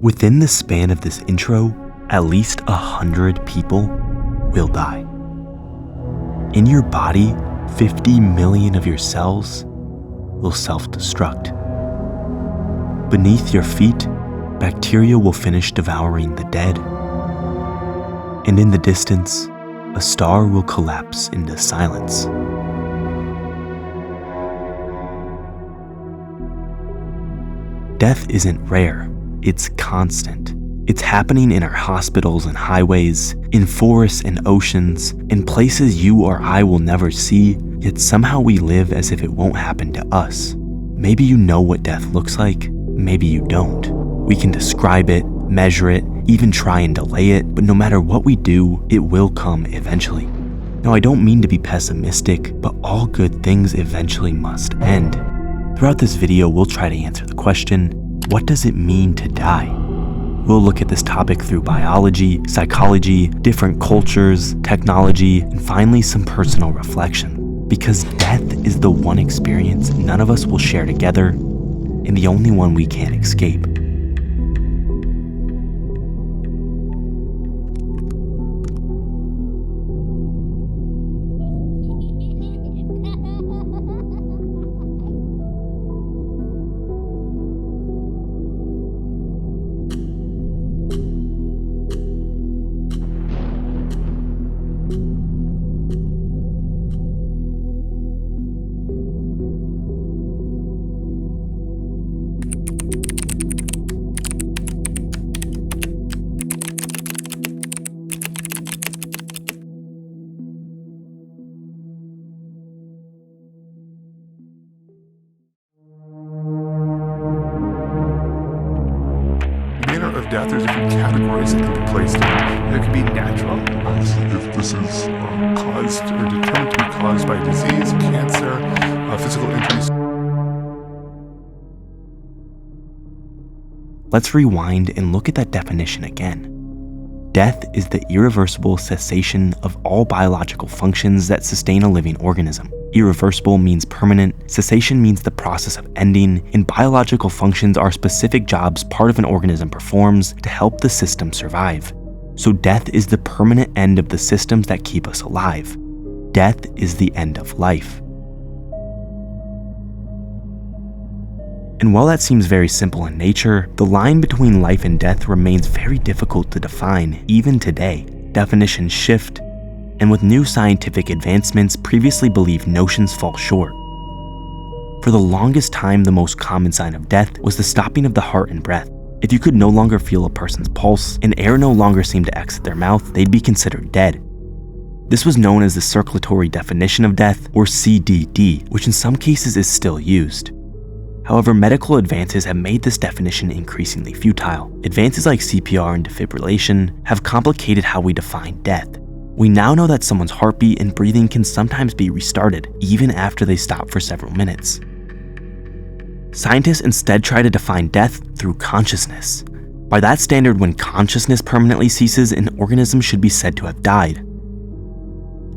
Within the span of this intro, at least 100 people will die. In your body, 50 million of your cells will self-destruct. Beneath your feet, bacteria will finish devouring the dead. And in the distance, a star will collapse into silence. Death isn't rare, it's constant. It's happening in our hospitals and highways, in forests and oceans, in places you or I will never see, yet somehow we live as if it won't happen to us. Maybe you know what death looks like, maybe you don't. We can describe it, measure it, even try and delay it, but no matter what we do, it will come eventually. Now, I don't mean to be pessimistic, but all good things eventually must end. Throughout this video, we'll try to answer the question, what does it mean to die? We'll look at this topic through biology, psychology, different cultures, technology, and finally some personal reflection. Because death is the one experience none of us will share together, and the only one we can't escape. Death, there's different categories that can be placed in. There could be natural, if this is caused or determined to be caused by disease, cancer, physical injuries. Let's rewind and look at that definition again. Death is the irreversible cessation of all biological functions that sustain a living organism. Irreversible means permanent, cessation means the process of ending, and biological functions are specific jobs part of an organism performs to help the system survive. So death is the permanent end of the systems that keep us alive. Death is the end of life. And while that seems very simple in nature, the line between life and death remains very difficult to define even today. Definitions shift, and with new scientific advancements, previously believed notions fall short. For the longest time, the most common sign of death was the stopping of the heart and breath. If you could no longer feel a person's pulse, and air no longer seemed to exit their mouth, they'd be considered dead. This was known as the circulatory definition of death, or CDD, which in some cases is still used. However, medical advances have made this definition increasingly futile. Advances like CPR and defibrillation have complicated how we define death. We now know that someone's heartbeat and breathing can sometimes be restarted, even after they stop for several minutes. Scientists instead try to define death through consciousness. By that standard, when consciousness permanently ceases, an organism should be said to have died.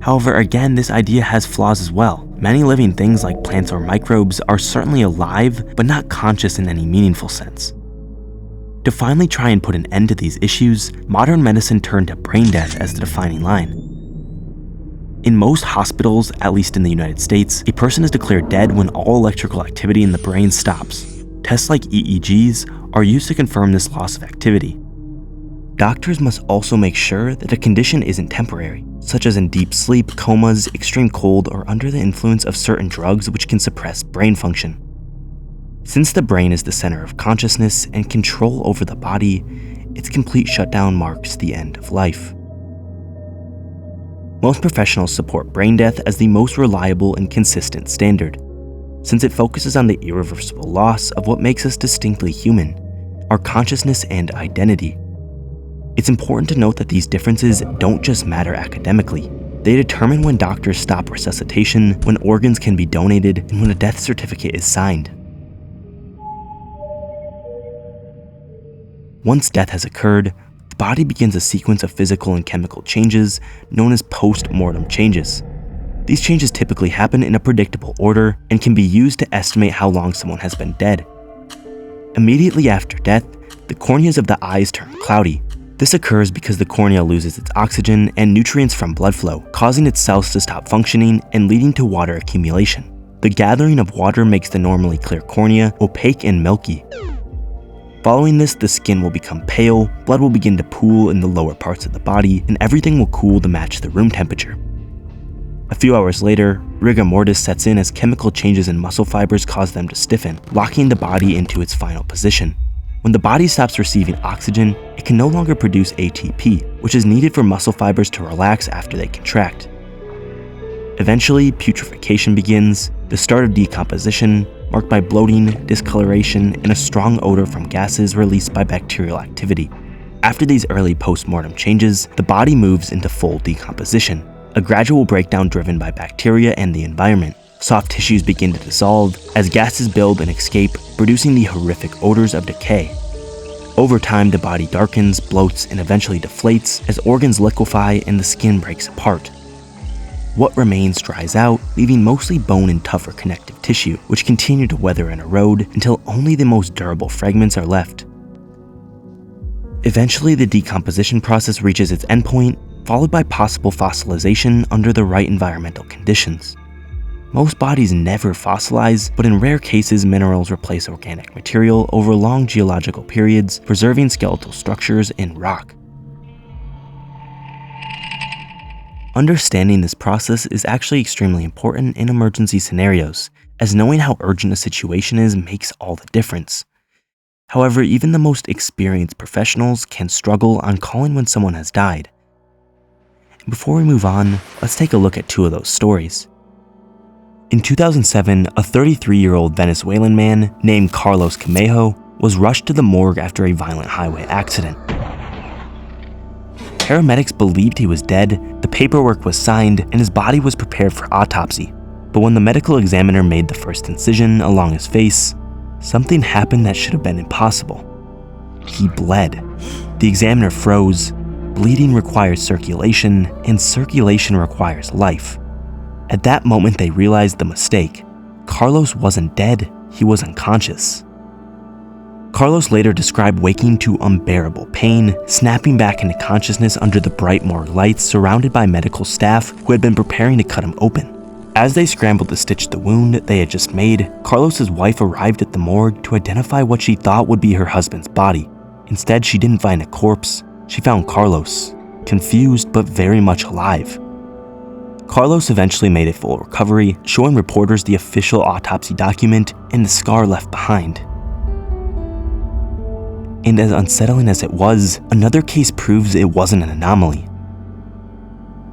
However, again, this idea has flaws as well. Many living things like plants or microbes are certainly alive, but not conscious in any meaningful sense. To finally try and put an end to these issues, modern medicine turned to brain death as the defining line. In most hospitals, at least in the United States, a person is declared dead when all electrical activity in the brain stops. Tests like EEGs are used to confirm this loss of activity. Doctors must also make sure that a condition isn't temporary, such as in deep sleep, comas, extreme cold, or under the influence of certain drugs which can suppress brain function. Since the brain is the center of consciousness and control over the body, its complete shutdown marks the end of life. Most professionals support brain death as the most reliable and consistent standard, since it focuses on the irreversible loss of what makes us distinctly human, our consciousness and identity. It's important to note that these differences don't just matter academically. They determine when doctors stop resuscitation, when organs can be donated, and when a death certificate is signed. Once death has occurred, the body begins a sequence of physical and chemical changes known as post-mortem changes. These changes typically happen in a predictable order and can be used to estimate how long someone has been dead. Immediately after death, the corneas of the eyes turn cloudy. This occurs because the cornea loses its oxygen and nutrients from blood flow, causing its cells to stop functioning and leading to water accumulation. The gathering of water makes the normally clear cornea opaque and milky. Following this, the skin will become pale, blood will begin to pool in the lower parts of the body, and everything will cool to match the room temperature. A few hours later, rigor mortis sets in as chemical changes in muscle fibers cause them to stiffen, locking the body into its final position. When the body stops receiving oxygen, it can no longer produce ATP, which is needed for muscle fibers to relax after they contract. Eventually, putrefaction begins, the start of decomposition, marked by bloating, discoloration, and a strong odor from gases released by bacterial activity. After these early post-mortem changes, the body moves into full decomposition, a gradual breakdown driven by bacteria and the environment. Soft tissues begin to dissolve as gases build and escape, producing the horrific odors of decay. Over time, the body darkens, bloats, and eventually deflates as organs liquefy and the skin breaks apart. What remains dries out, leaving mostly bone and tougher connective tissue, which continue to weather and erode until only the most durable fragments are left. Eventually, the decomposition process reaches its endpoint, followed by possible fossilization under the right environmental conditions. Most bodies never fossilize, but in rare cases, minerals replace organic material over long geological periods, preserving skeletal structures in rock. Understanding this process is actually extremely important in emergency scenarios, as knowing how urgent a situation is makes all the difference. However, even the most experienced professionals can struggle on calling when someone has died. Before we move on, let's take a look at two of those stories. In 2007, a 33-year-old Venezuelan man named Carlos Camejo was rushed to the morgue after a violent highway accident. Paramedics believed he was dead, the paperwork was signed, and his body was prepared for autopsy. But when the medical examiner made the first incision along his face, something happened that should have been impossible. He bled. The examiner froze. Bleeding requires circulation, and circulation requires life. At that moment, they realized the mistake. Carlos wasn't dead, he was unconscious. Carlos later described waking to unbearable pain, snapping back into consciousness under the bright morgue lights, surrounded by medical staff who had been preparing to cut him open. As they scrambled to stitch the wound they had just made, Carlos's wife arrived at the morgue to identify what she thought would be her husband's body. Instead, she didn't find a corpse. She found Carlos, confused but very much alive. Carlos eventually made a full recovery, showing reporters the official autopsy document and the scar left behind. And as unsettling as it was, another case proves it wasn't an anomaly.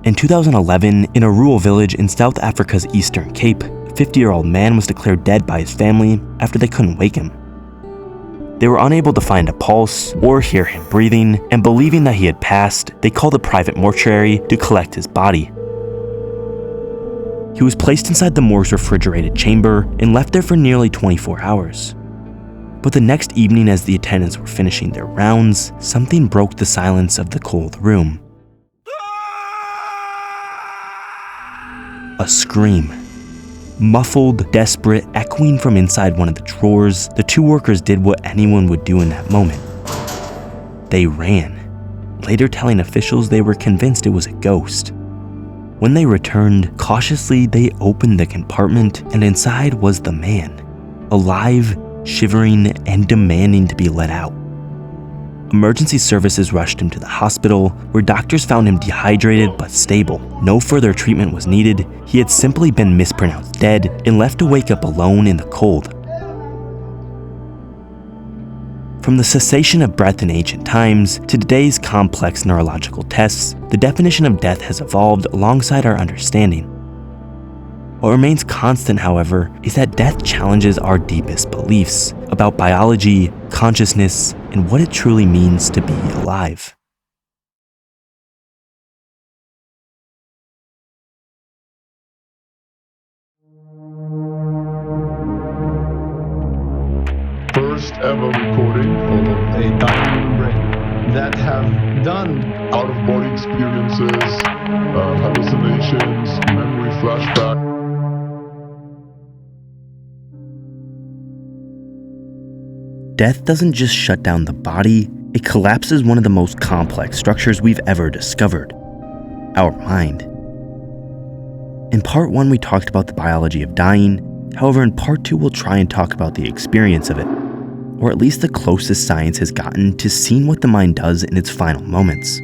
In 2011, in a rural village in South Africa's Eastern Cape, a 50-year-old man was declared dead by his family after they couldn't wake him. They were unable to find a pulse or hear him breathing, and believing that he had passed, they called a private mortuary to collect his body. He was placed inside the morgue's refrigerated chamber and left there for nearly 24 hours. But the next evening, as the attendants were finishing their rounds, something broke the silence of the cold room. A scream. Muffled, desperate, echoing from inside one of the drawers, the two workers did what anyone would do in that moment. They ran, later telling officials they were convinced it was a ghost. When they returned, cautiously they opened the compartment, and inside was the man, alive, shivering, and demanding to be let out. Emergency services rushed him to the hospital, where doctors found him dehydrated but stable. No further treatment was needed. He had simply been mispronounced dead and left to wake up alone in the cold. From the cessation of breath in ancient times to today's complex neurological tests, the definition of death has evolved alongside our understanding. What remains constant, however, is that death challenges our deepest beliefs about biology, consciousness, and what it truly means to be alive. First ever recording of a dying brain that have done out-of-body experiences, hallucinations, memory flashback. death doesn't just shut down the body, it collapses one of the most complex structures we've ever discovered: our mind. In part 1, we talked about the biology of dying. However, in part 2, we'll try and talk about the experience of it, or at least the closest science has gotten to seeing what the mind does in its final moments.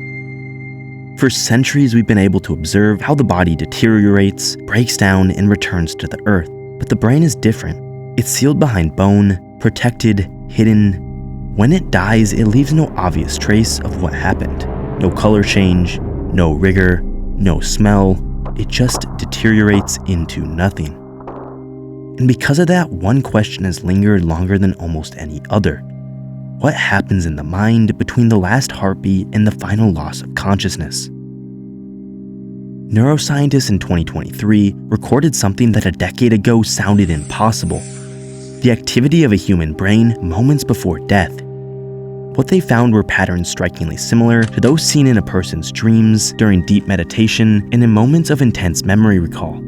For centuries, we've been able to observe how the body deteriorates, breaks down, and returns to the earth. But the brain is different. It's sealed behind bone, protected, hidden. When it dies, it leaves no obvious trace of what happened. No color change, no rigor, no smell. It just deteriorates into nothing. And because of that, one question has lingered longer than almost any other. What happens in the mind between the last heartbeat and the final loss of consciousness? Neuroscientists in 2023 recorded something that a decade ago sounded impossible: the activity of a human brain moments before death. What they found were patterns strikingly similar to those seen in a person's dreams, during deep meditation, and in moments of intense memory recall.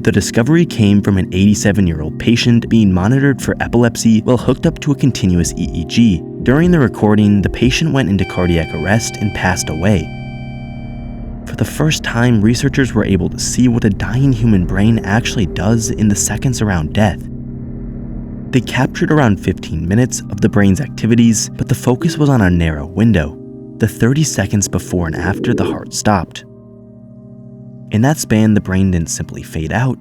The discovery came from an 87-year-old patient being monitored for epilepsy while hooked up to a continuous EEG. During the recording, the patient went into cardiac arrest and passed away. For the first time, researchers were able to see what a dying human brain actually does in the seconds around death. They captured around 15 minutes of the brain's activities, but the focus was on a narrow window, the 30 seconds before and after the heart stopped. In that span, the brain didn't simply fade out.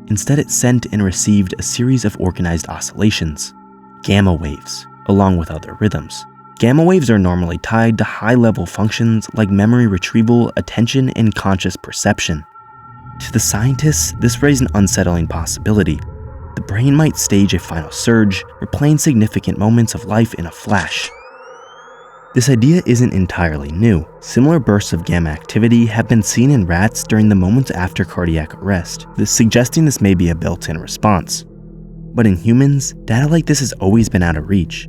Instead, it sent and received a series of organized oscillations, gamma waves, along with other rhythms. Gamma waves are normally tied to high-level functions like memory retrieval, attention, and conscious perception. To the scientists, this raised an unsettling possibility. The brain might stage a final surge, replaying significant moments of life in a flash. This idea isn't entirely new. Similar bursts of gamma activity have been seen in rats during the moments after cardiac arrest, suggesting this may be a built-in response. But in humans, data like this has always been out of reach.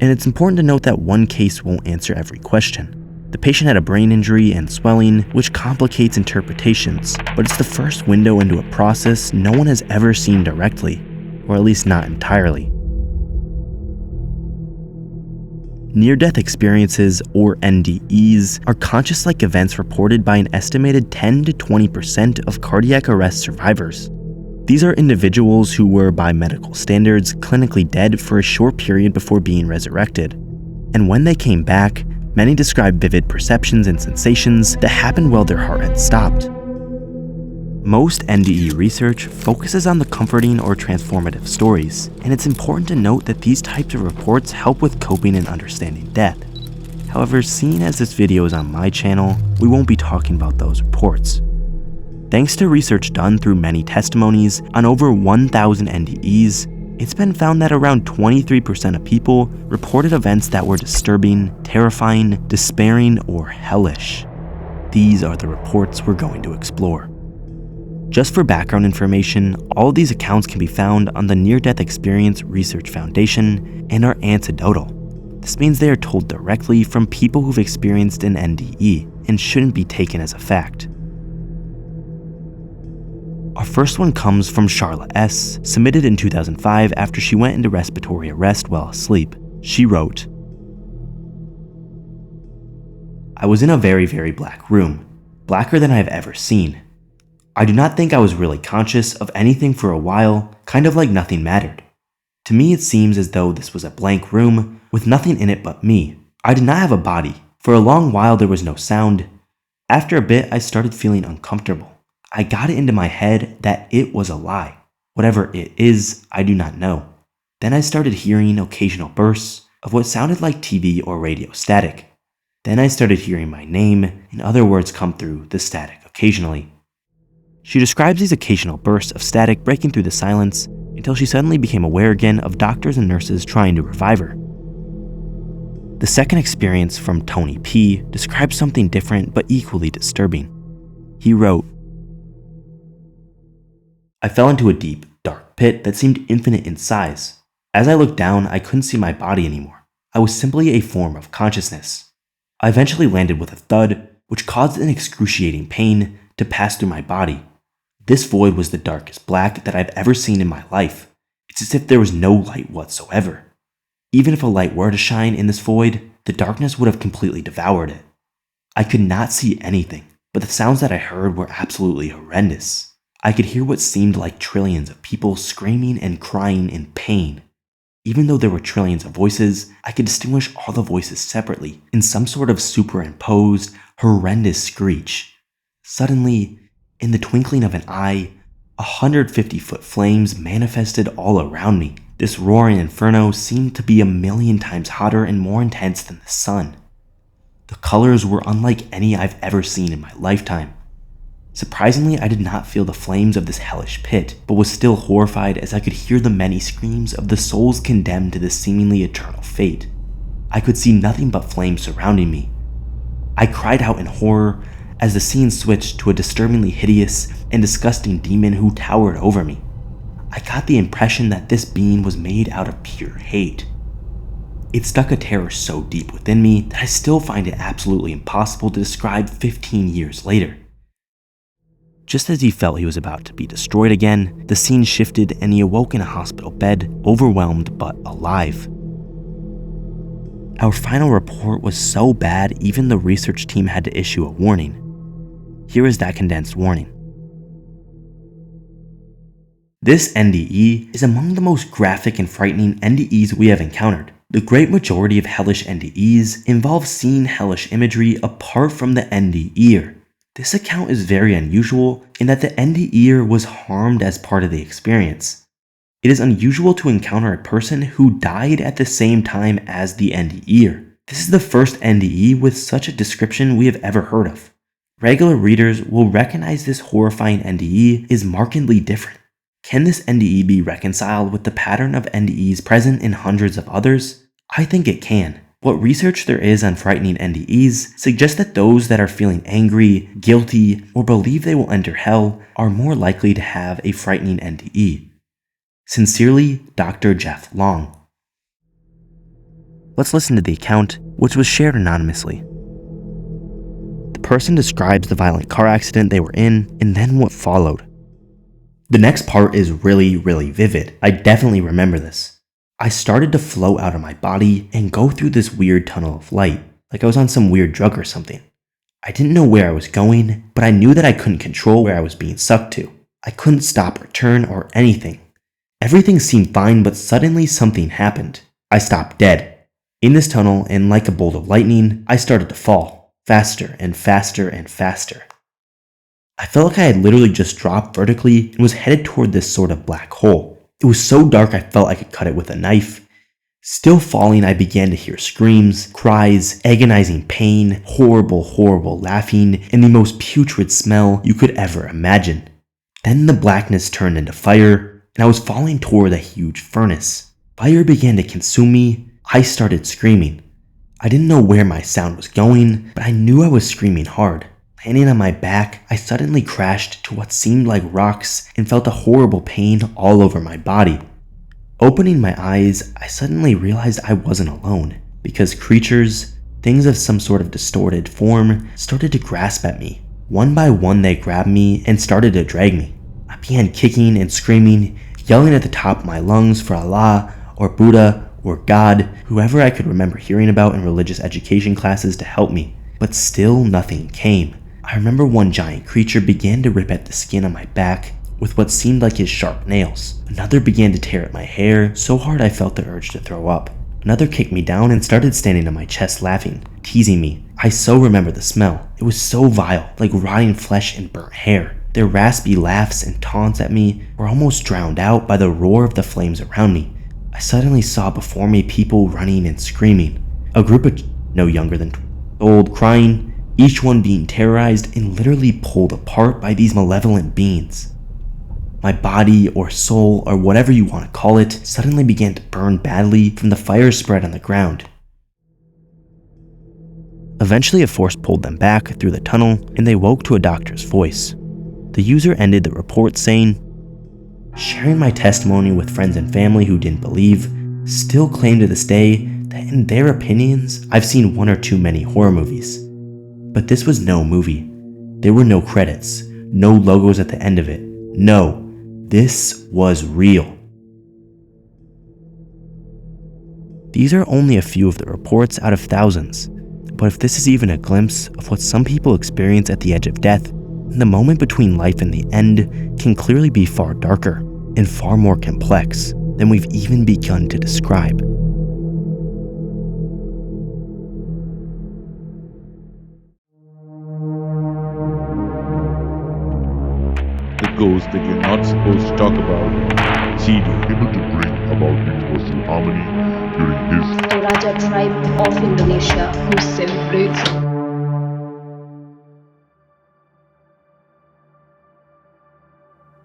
And it's important to note that one case won't answer every question. The patient had a brain injury and swelling, which complicates interpretations, but it's the first window into a process no one has ever seen directly, or at least not entirely. Near-death experiences, or NDEs, are conscious-like events reported by an estimated 10 to 20% of cardiac arrest survivors. These are individuals who were, by medical standards, clinically dead for a short period before being resurrected. And when they came back, many described vivid perceptions and sensations that happened while their heart had stopped. Most NDE research focuses on the comforting or transformative stories, and it's important to note that these types of reports help with coping and understanding death. However, seeing as this video is on my channel, we won't be talking about those reports. Thanks to research done through many testimonies on over 1,000 NDEs, it's been found that around 23% of people reported events that were disturbing, terrifying, despairing, or hellish. These are the reports we're going to explore. Just for background information, all of these accounts can be found on the Near-Death Experience Research Foundation and are anecdotal. This means they are told directly from people who've experienced an NDE and shouldn't be taken as a fact. Our first one comes from Charlotte S., submitted in 2005 after she went into respiratory arrest while asleep. She wrote, "I was in a very, very black room, blacker than I have ever seen. I do not think I was really conscious of anything for a while, kind of like nothing mattered. To me, it seems as though this was a blank room with nothing in it but me. I did not have a body. For a long while, there was no sound. After a bit, I started feeling uncomfortable. I got it into my head that it was a lie. Whatever it is, I do not know. Then I started hearing occasional bursts of what sounded like TV or radio static. Then I started hearing my name and other words come through the static occasionally." She describes these occasional bursts of static breaking through the silence until she suddenly became aware again of doctors and nurses trying to revive her. The second experience, from Tony P., describes something different but equally disturbing. He wrote, "I fell into a deep, dark pit that seemed infinite in size. As I looked down, I couldn't see my body anymore. I was simply a form of consciousness. I eventually landed with a thud, which caused an excruciating pain to pass through my body. This void was the darkest black that I've ever seen in my life. It's as if there was no light whatsoever. Even if a light were to shine in this void, the darkness would have completely devoured it. I could not see anything, but the sounds that I heard were absolutely horrendous. I could hear what seemed like trillions of people screaming and crying in pain. Even though there were trillions of voices, I could distinguish all the voices separately in some sort of superimposed, horrendous screech. Suddenly, in the twinkling of an eye, 150-foot flames manifested all around me. This roaring inferno seemed to be 1,000,000 times hotter and more intense than the sun. The colors were unlike any I've ever seen in my lifetime. Surprisingly, I did not feel the flames of this hellish pit, but was still horrified as I could hear the many screams of the souls condemned to this seemingly eternal fate. I could see nothing but flames surrounding me. I cried out in horror as the scene switched to a disturbingly hideous and disgusting demon who towered over me. I got the impression that this being was made out of pure hate. It stuck a terror so deep within me that I still find it absolutely impossible to describe 15 years later. Just as he felt he was about to be destroyed again, the scene shifted and he awoke in a hospital bed, overwhelmed but alive. Our final report was so bad, even the research team had to issue a warning. Here is that condensed warning. This NDE is among the most graphic and frightening NDEs we have encountered. The great majority of hellish NDEs involve seeing hellish imagery apart from the NDEer. This account is very unusual in that the NDEer was harmed as part of the experience. It is unusual to encounter a person who died at the same time as the NDEer. This is the first NDE with such a description we have ever heard of. Regular readers will recognize this horrifying NDE is markedly different. Can this NDE be reconciled with the pattern of NDEs present in hundreds of others? I think it can. What research there is on frightening NDEs suggests that those that are feeling angry, guilty, or believe they will enter hell are more likely to have a frightening NDE. Sincerely, Dr. Jeff Long. Let's listen to the account, which was shared anonymously. The person describes the violent car accident they were in and then what followed. The next part is really vivid. I definitely remember this. I started to float out of my body and go through this weird tunnel of light, like I was on some weird drug or something. I didn't know where I was going, but I knew that I couldn't control where I was being sucked to. I couldn't stop or turn or anything. Everything seemed fine, but suddenly something happened. I stopped dead. In this tunnel, and like a bolt of lightning, I started to fall, faster and faster and faster. I felt like I had literally just dropped vertically and was headed toward this sort of black hole. It was so dark I felt I could cut it with a knife. Still falling, I began to hear screams, cries, agonizing pain, horrible laughing, and the most putrid smell you could ever imagine. Then the blackness turned into fire, and I was falling toward a huge furnace. Fire began to consume me. I started screaming. I didn't know where my sound was going, but I knew I was screaming hard. Landing on my back, I suddenly crashed to what seemed like rocks and felt a horrible pain all over my body. Opening my eyes, I suddenly realized I wasn't alone, because creatures, things of some sort of distorted form, started to grasp at me. One by one they grabbed me and started to drag me. I began kicking and screaming, yelling at the top of my lungs for Allah or Buddha or God, whoever I could remember hearing about in religious education classes to help me, but still nothing came. I remember one giant creature began to rip at the skin on my back with what seemed like his sharp nails. Another began to tear at my hair so hard I felt the urge to throw up. Another kicked me down and started standing on my chest laughing, teasing me. I so remember the smell. It was so vile, like rotting flesh and burnt hair. Their raspy laughs and taunts at me were almost drowned out by the roar of the flames around me. I suddenly saw before me people running and screaming. A group of no younger than 12 old crying, each one being terrorized and literally pulled apart by these malevolent beings. My body or soul or whatever you want to call it suddenly began to burn badly from the fire spread on the ground. Eventually a force pulled them back through the tunnel and they woke to a doctor's voice. The user ended the report saying, "Sharing my testimony with friends and family who didn't believe, still claim to this day that in their opinions, I've seen one or too many horror movies. But this was no movie. There were no credits, no logos at the end of it. No, this was real." These are only a few of the reports out of thousands, but if this is even a glimpse of what some people experience at the edge of death, the moment between life and the end can clearly be far darker and far more complex than we've even begun to describe. The ghost that you're not supposed to talk about, cheating. Able to bring about universal harmony during his Toraja tribe of Indonesia who celebrates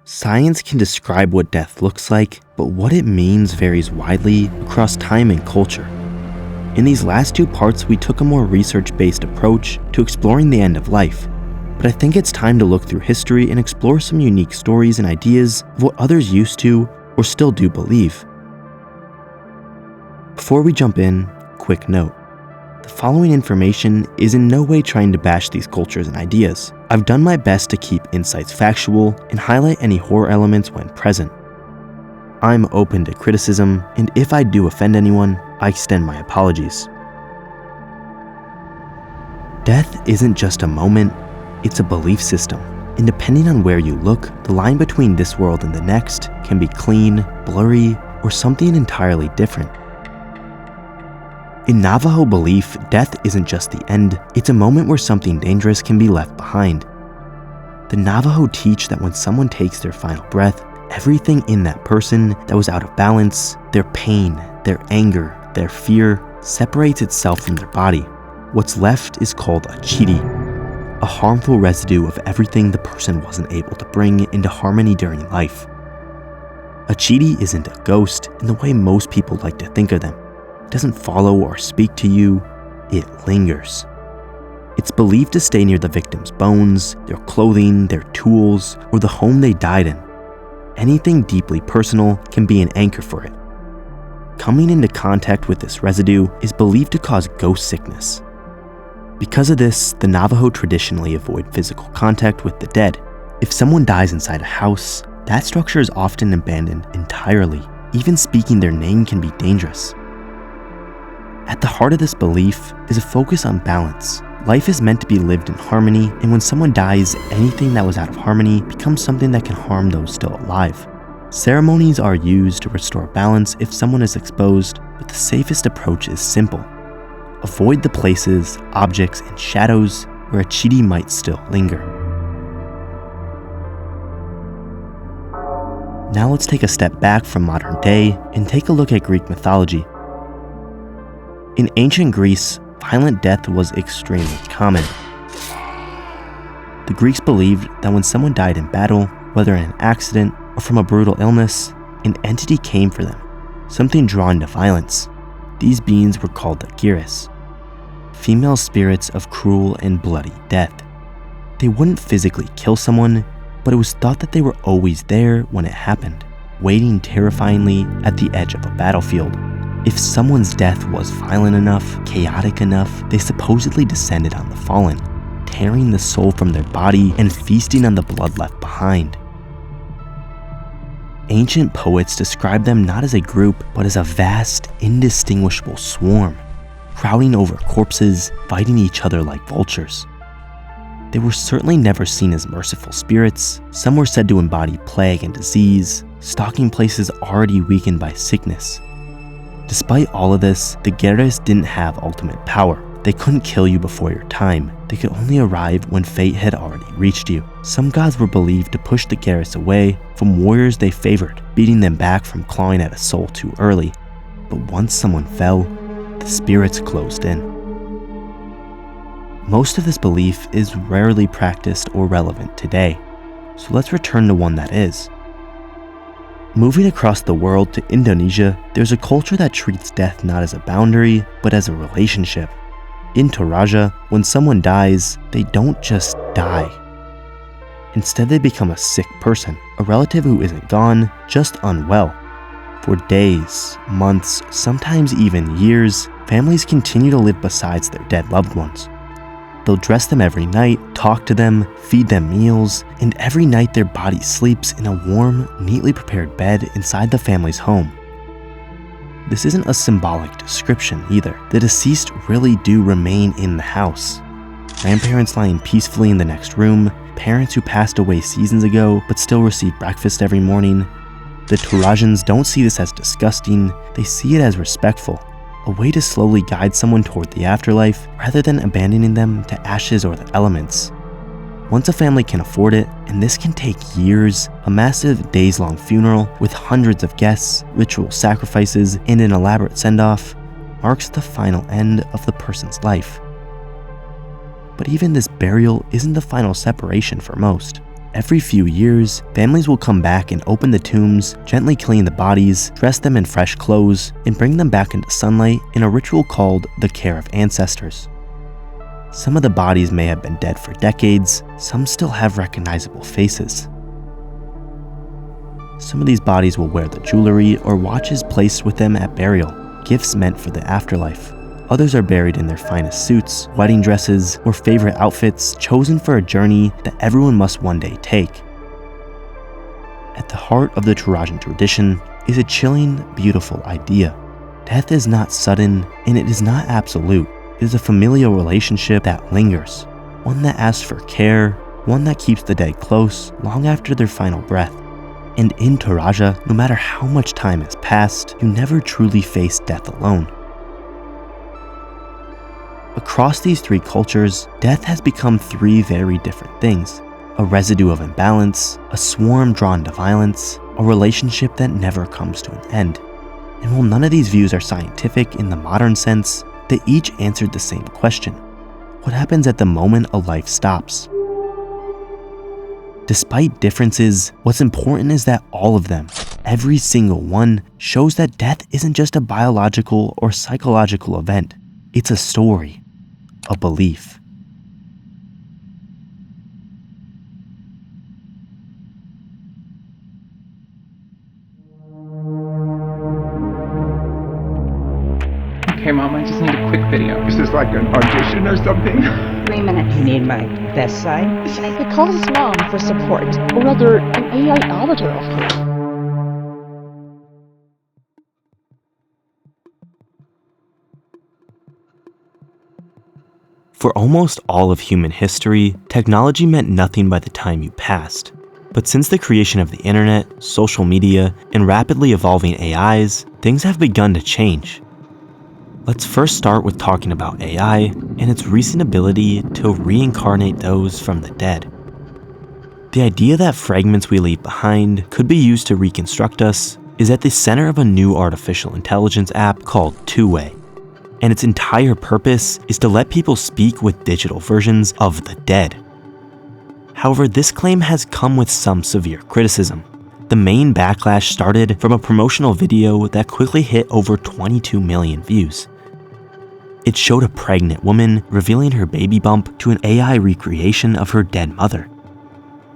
Science can describe what death looks like, but what it means varies widely across time and culture. In these last two parts, we took a more research-based approach to exploring the end of life, but I think it's time to look through history and explore some unique stories and ideas of what others used to or still do believe. Before we jump in, quick note. The following information is in no way trying to bash these cultures and ideas. I've done my best to keep insights factual and highlight any horror elements when present. I'm open to criticism, and if I do offend anyone, I extend my apologies. Death isn't just a moment, it's a belief system. And depending on where you look, the line between this world and the next can be clean, blurry, or something entirely different. In Navajo belief, death isn't just the end, it's a moment where something dangerous can be left behind. The Navajo teach that when someone takes their final breath, everything in that person that was out of balance, their pain, their anger, their fear, separates itself from their body. What's left is called a chidi, a harmful residue of everything the person wasn't able to bring into harmony during life. A chidi isn't a ghost in the way most people like to think of them. It doesn't follow or speak to you, it lingers. It's believed to stay near the victim's bones, their clothing, their tools, or the home they died in. Anything deeply personal can be an anchor for it. Coming into contact with this residue is believed to cause ghost sickness. Because of this, the Navajo traditionally avoid physical contact with the dead. If someone dies inside a house, that structure is often abandoned entirely. Even speaking their name can be dangerous. At the heart of this belief is a focus on balance. Life is meant to be lived in harmony, and when someone dies, anything that was out of harmony becomes something that can harm those still alive. Ceremonies are used to restore balance if someone is exposed, but the safest approach is simple. Avoid the places, objects, and shadows where a chidi might still linger. Now let's take a step back from modern day and take a look at Greek mythology. In ancient Greece, violent death was extremely common. The Greeks believed that when someone died in battle, whether in an accident or from a brutal illness, an entity came for them, something drawn to violence. These beings were called the Gyres, female spirits of cruel and bloody death. They wouldn't physically kill someone, but it was thought that they were always there when it happened, waiting terrifyingly at the edge of a battlefield. If someone's death was violent enough, chaotic enough, they supposedly descended on the fallen, tearing the soul from their body and feasting on the blood left behind. Ancient poets describe them not as a group, but as a vast, indistinguishable swarm, crowding over corpses, fighting each other like vultures. They were certainly never seen as merciful spirits. Some were said to embody plague and disease, stalking places already weakened by sickness. Despite all of this, the Gyres didn't have ultimate power. They couldn't kill you before your time. They could only arrive when fate had already reached you. Some gods were believed to push the Gyres away from warriors they favored, beating them back from clawing at a soul too early. But once someone fell, the spirits closed in. Most of this belief is rarely practiced or relevant today, so let's return to one that is. Moving across the world to Indonesia, there's a culture that treats death not as a boundary, but as a relationship. In Toraja, when someone dies, they don't just die. Instead, they become a sick person, a relative who isn't gone, just unwell. For days, months, sometimes even years, families continue to live beside their dead loved ones. They'll dress them every night, talk to them, feed them meals, and every night their body sleeps in a warm, neatly prepared bed inside the family's home. this isn't a symbolic description either. The deceased really do remain in the house. Grandparents lying peacefully in the next room, parents who passed away seasons ago but still receive breakfast every morning. The Turajans don't see this as disgusting, they see it as respectful, a way to slowly guide someone toward the afterlife rather than abandoning them to ashes or the elements. Once a family can afford it, and this can take years, a massive days-long funeral with hundreds of guests, ritual sacrifices, and an elaborate send-off marks the final end of the person's life. But even this burial isn't the final separation for most. Every few years, families will come back and open the tombs, gently clean the bodies, dress them in fresh clothes, and bring them back into sunlight in a ritual called the Care of Ancestors. Some of the bodies may have been dead for decades, some still have recognizable faces. Some of these bodies will wear the jewelry or watches placed with them at burial, gifts meant for the afterlife. Others are buried in their finest suits, wedding dresses, or favorite outfits chosen for a journey that everyone must one day take. At the heart of the Turajan tradition is a chilling, beautiful idea. Death is not sudden, and it is not absolute. It is a familial relationship that lingers, one that asks for care, one that keeps the dead close long after their final breath. And in Toraja, no matter how much time has passed, you never truly face death alone. Across these three cultures, death has become three very different things: a residue of imbalance, a swarm drawn to violence, a relationship that never comes to an end. And while none of these views are scientific in the modern sense, they each answered the same question: what happens at the moment a life stops? Despite differences, what's important is that all of them, every single one, shows that death isn't just a biological or psychological event. It's a story, a belief. Okay, Mom, I just need a quick video. Is this like an audition or something? 3 minutes. You need my best side? It calls his mom for support, or rather, an AI avatar of her. For almost all of human history, technology meant nothing by the time you passed. But since the creation of the internet, social media, and rapidly evolving AIs, things have begun to change. Let's first start with talking about AI and its recent ability to reincarnate those from the dead. The idea that fragments we leave behind could be used to reconstruct us is at the center of a new artificial intelligence app called Two-Way, and its entire purpose is to let people speak with digital versions of the dead. However, this claim has come with some severe criticism. The main backlash started from a promotional video that quickly hit over 22 million views. It showed a pregnant woman revealing her baby bump to an AI recreation of her dead mother.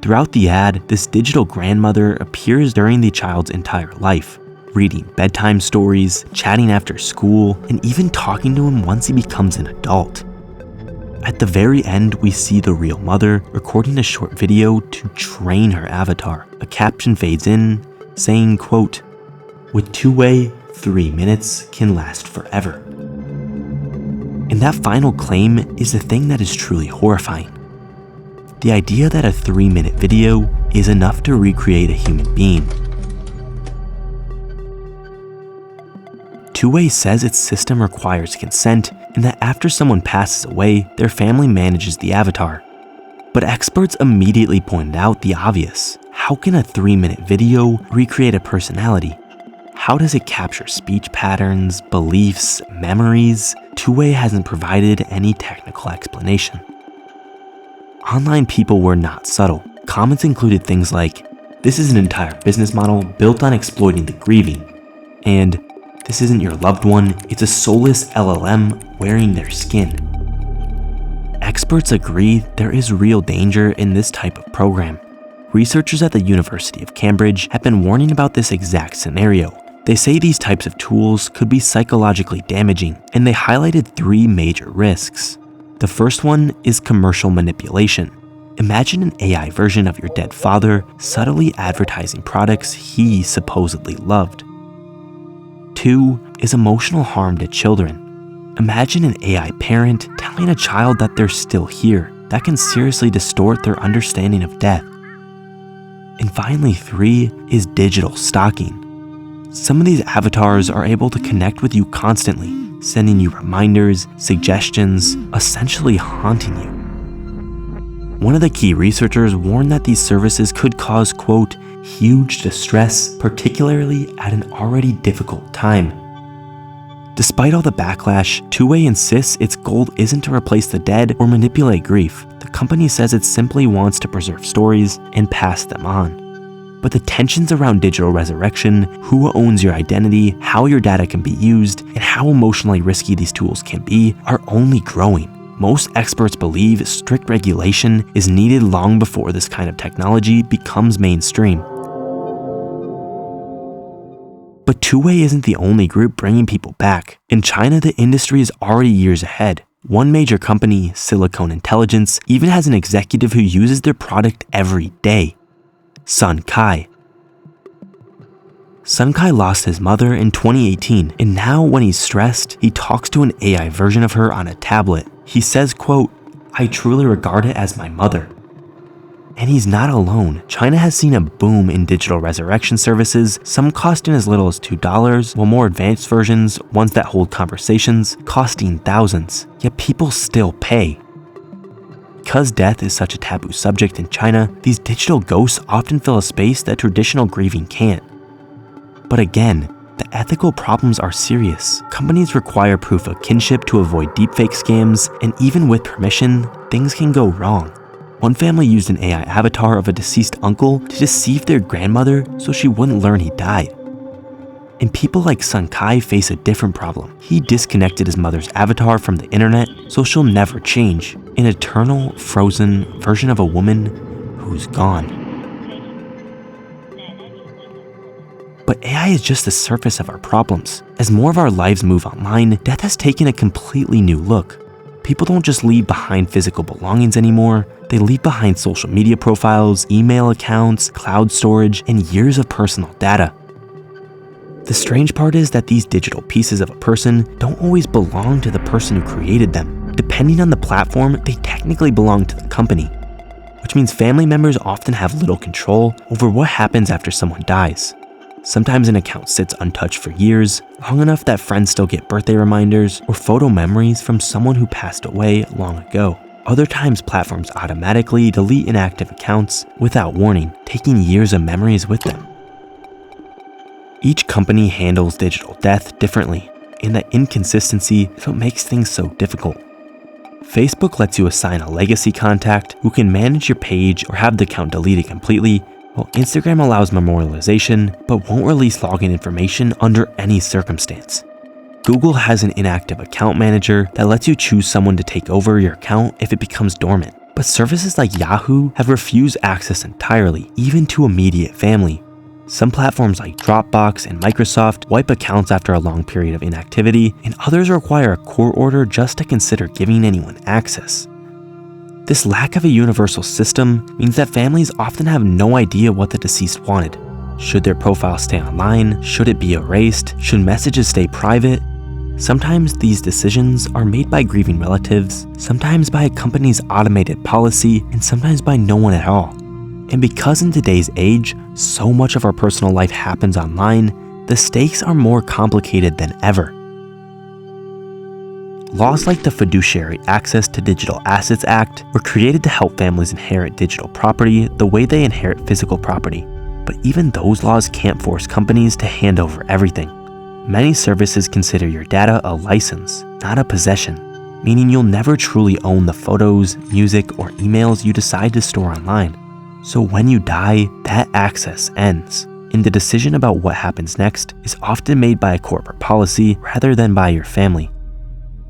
Throughout the ad, this digital grandmother appears during the child's entire life, reading bedtime stories, chatting after school, and even talking to him once he becomes an adult. At the very end, we see the real mother recording a short video to train her avatar. A caption fades in, saying, quote, "With Two-Way, 3 minutes can last forever." And that final claim is the thing that is truly horrifying. The idea that a 3-minute video is enough to recreate a human being. Two-Way says its system requires consent and that after someone passes away, their family manages the avatar. But experts immediately pointed out the obvious. How can a 3-minute video recreate a personality? How does it capture speech patterns, beliefs, memories? Two-Way hasn't provided any technical explanation. Online people were not subtle. Comments included things like, "This is an entire business model built on exploiting the grieving," and "This isn't your loved one, it's a soulless LLM wearing their skin." Experts agree there is real danger in this type of program. Researchers at the University of Cambridge have been warning about this exact scenario. They say these types of tools could be psychologically damaging, and they highlighted 3 major risks. The first one is commercial manipulation. Imagine an AI version of your dead father subtly advertising products he supposedly loved. 2 is emotional harm to children. Imagine an AI parent telling a child that they're still here. That can seriously distort their understanding of death. And finally, 3 is digital stalking. Some of these avatars are able to connect with you constantly, sending you reminders, suggestions, essentially haunting you. One of the key researchers warned that these services could cause, quote, huge distress, particularly at an already difficult time. Despite all the backlash, Two-Way insists its goal isn't to replace the dead or manipulate grief. The company says it simply wants to preserve stories and pass them on. But the tensions around digital resurrection, who owns your identity, how your data can be used, and how emotionally risky these tools can be are only growing. Most experts believe strict regulation is needed long before this kind of technology becomes mainstream. But Two-Way isn't the only group bringing people back. In China, the industry is already years ahead. One major company, Silicon Intelligence, even has an executive who uses their product every day. Sun Kai. Sun Kai lost his mother in 2018, and now when he's stressed, he talks to an AI version of her on a tablet. He says, quote, I truly regard it as my mother. And he's not alone. China has seen a boom in digital resurrection services, some costing as little as $2, while more advanced versions, ones that hold conversations, costing thousands. Yet people still pay. Because death is such a taboo subject in China, these digital ghosts often fill a space that traditional grieving can't. But again, the ethical problems are serious. Companies require proof of kinship to avoid deepfake scams, and even with permission, things can go wrong. One family used an AI avatar of a deceased uncle to deceive their grandmother so she wouldn't learn he died. And people like Sun Kai face a different problem. He disconnected his mother's avatar from the internet, so she'll never change. An eternal, frozen version of a woman who's gone. But AI is just the surface of our problems. As more of our lives move online, death has taken a completely new look. People don't just leave behind physical belongings anymore, they leave behind social media profiles, email accounts, cloud storage, and years of personal data. The strange part is that these digital pieces of a person don't always belong to the person who created them. Depending on the platform, they technically belong to the company, which means family members often have little control over what happens after someone dies. Sometimes an account sits untouched for years, long enough that friends still get birthday reminders or photo memories from someone who passed away long ago. Other times, platforms automatically delete inactive accounts without warning, taking years of memories with them. Each company handles digital death differently, and that inconsistency is what makes things so difficult. Facebook lets you assign a legacy contact who can manage your page or have the account deleted completely, while Instagram allows memorialization but won't release login information under any circumstance. Google has an inactive account manager that lets you choose someone to take over your account if it becomes dormant. But services like Yahoo have refused access entirely, even to immediate family. Some platforms like Dropbox and Microsoft wipe accounts after a long period of inactivity, and others require a court order just to consider giving anyone access. This lack of a universal system means that families often have no idea what the deceased wanted. Should their profile stay online? Should it be erased? Should messages stay private? Sometimes these decisions are made by grieving relatives, sometimes by a company's automated policy, and sometimes by no one at all. And because in today's age, so much of our personal life happens online, the stakes are more complicated than ever. Laws like the Fiduciary Access to Digital Assets Act were created to help families inherit digital property the way they inherit physical property. But even those laws can't force companies to hand over everything. Many services consider your data a license, not a possession, meaning you'll never truly own the photos, music, or emails you decide to store online. So when you die, that access ends, and the decision about what happens next is often made by a corporate policy rather than by your family.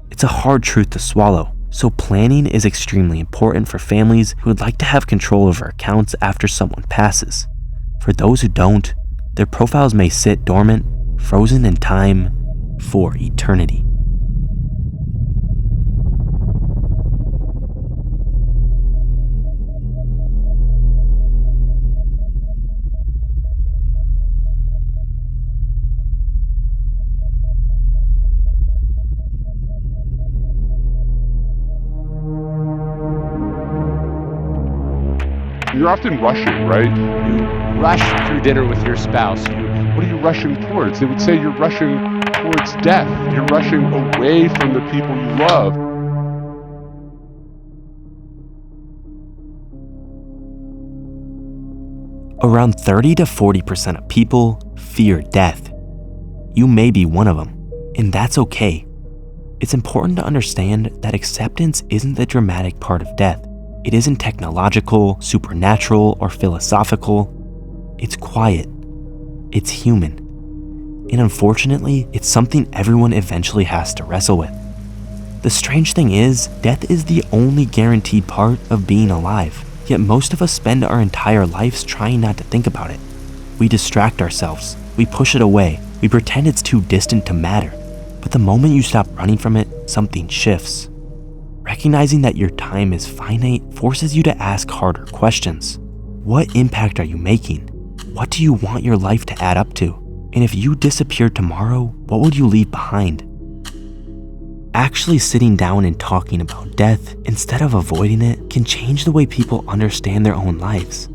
It's a hard truth to swallow, so planning is extremely important for families who would like to have control over accounts after someone passes. For those who don't, their profiles may sit dormant, frozen in time, for eternity. you're often rushing, right? You rush through dinner with your spouse. What are you rushing towards? They would say you're rushing towards death. You're rushing away from the people you love. Around 30 to 40% of people fear death. You may be one of them, and that's okay. It's important to understand that acceptance isn't the dramatic part of death. It isn't technological, supernatural, or philosophical. It's quiet. It's human. And unfortunately, it's something everyone eventually has to wrestle with. The strange thing is, death is the only guaranteed part of being alive. Yet most of us spend our entire lives trying not to think about it. We distract ourselves. We push it away. We pretend it's too distant to matter. But the moment you stop running from it, something shifts. Recognizing that your time is finite forces you to ask harder questions. What impact are you making? What do you want your life to add up to? And if you disappeared tomorrow, what would you leave behind? Actually sitting down and talking about death instead of avoiding it can change the way people understand their own lives.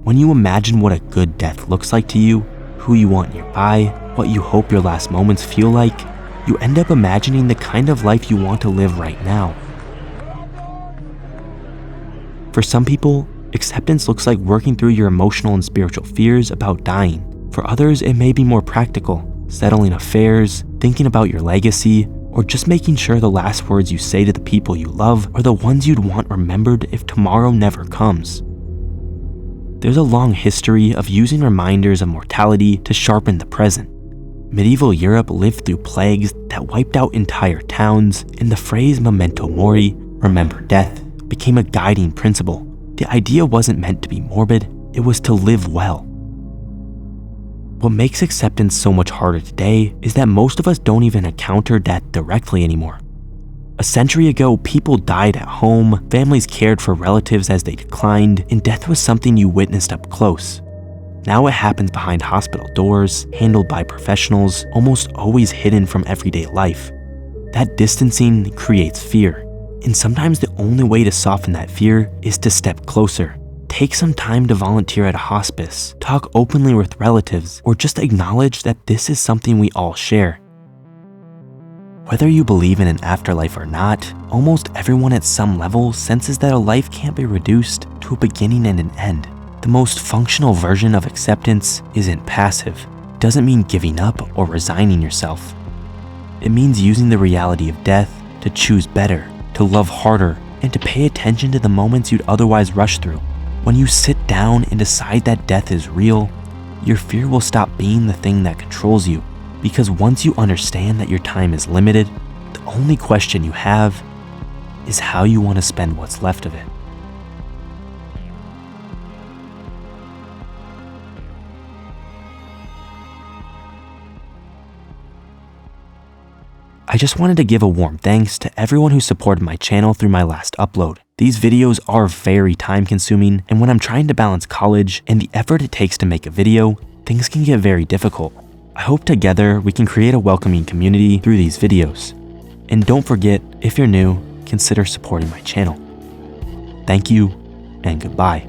When you imagine what a good death looks like to you, who you want nearby, what you hope your last moments feel like, you end up imagining the kind of life you want to live right now. For some people, acceptance looks like working through your emotional and spiritual fears about dying. For others, it may be more practical, settling affairs, thinking about your legacy, or just making sure the last words you say to the people you love are the ones you'd want remembered if tomorrow never comes. There's a long history of using reminders of mortality to sharpen the present. Medieval Europe lived through plagues that wiped out entire towns, and the phrase memento mori, remember death, became a guiding principle. The idea wasn't meant to be morbid, it was to live well. What makes acceptance so much harder today is that most of us don't even encounter death directly anymore. A century ago, people died at home, families cared for relatives as they declined, and death was something you witnessed up close. Now it happens behind hospital doors, handled by professionals, almost always hidden from everyday life. That distancing creates fear, and sometimes the only way to soften that fear is to step closer. Take some time to volunteer at a hospice, talk openly with relatives, or just acknowledge that this is something we all share. Whether you believe in an afterlife or not, almost everyone at some level senses that a life can't be reduced to a beginning and an end. The most functional version of acceptance isn't passive. It doesn't mean giving up or resigning yourself. It means using the reality of death to choose better, to love harder, and to pay attention to the moments you'd otherwise rush through. When you sit down and decide that death is real, your fear will stop being the thing that controls you. Because once you understand that your time is limited, the only question you have is how you want to spend what's left of it. I just wanted to give a warm thanks to everyone who supported my channel through my last upload. These videos are very time consuming, and when I'm trying to balance college and the effort it takes to make a video, things can get very difficult. I hope together we can create a welcoming community through these videos. And don't forget, if you're new, consider supporting my channel. Thank you, and goodbye.